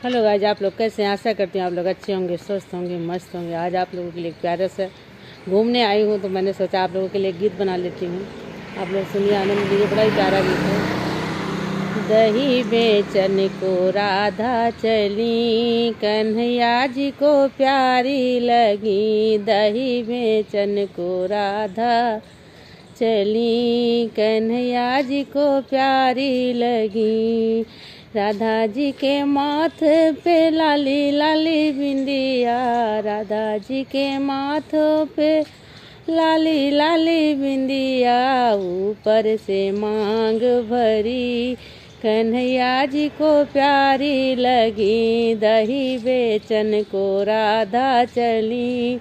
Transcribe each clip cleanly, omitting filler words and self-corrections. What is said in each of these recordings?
Hello guys, आप लोग कैसे हैं? आशा करती हूँ आप लोग अच्छे होंगे, स्वस्थ होंगे, मस्त होंगे। आज आप लोगों के लिए एक प्यारा सा घूमने आई हूँ, तो मैंने सोचा आप लोगों के लिए गीत बना लेती हूँ। आप लोग सुनिए, आनंद लीजिए। बड़ा ही प्यारा गीत है। दही बेचन को राधा चली, कन्हैया जी को प्यारी लगी। दही बेचन को राधा चली, कन्हैया जी को प्यारी लगी। राधा जी के माथे पे लाली लाली बिंदिया, राधा जी के माथों पे लाली लाली बिंदिया। ऊपर से मांग भरी, कन्हैया जी को प्यारी लगी। दही बेचन को राधा चली,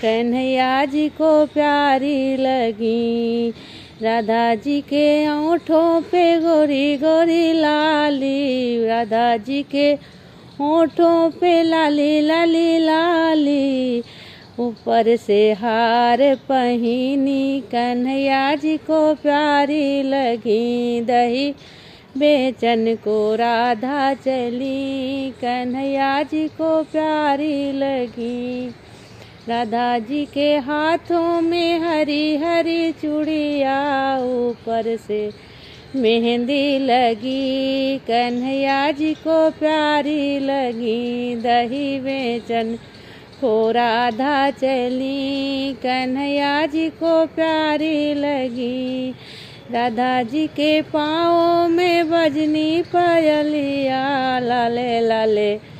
कन्हैया जी को प्यारी लगी। राधा जी के ओठों पे गोरी गोरी लाली, राधा जी के ओठों पे लाली लाली लाली। ऊपर से हार पहिनी, कन्हैया जी को प्यारी लगी। दही बेचन को राधा चली, कन्हैया जी को प्यारी लगी। राधा जी के हाथों में हरी हरी चूड़िया, ऊपर से मेहंदी लगी, कन्हैया जी को प्यारी लगी। दही बेचन को राधा चली, कन्हैया जी को प्यारी लगी। राधा जी के पाँव में बजनी पायलिया, लाले लाले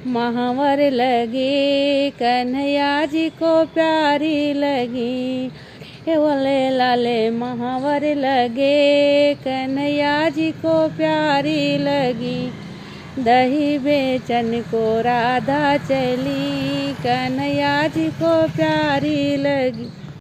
महावर लगी, कन्हैया जी को प्यारी लगी। लाले लाले महावर लगे, कन्हैया जी को प्यारी लगी। दही बेचन को राधा चली, कन्हैया जी को प्यारी लगी।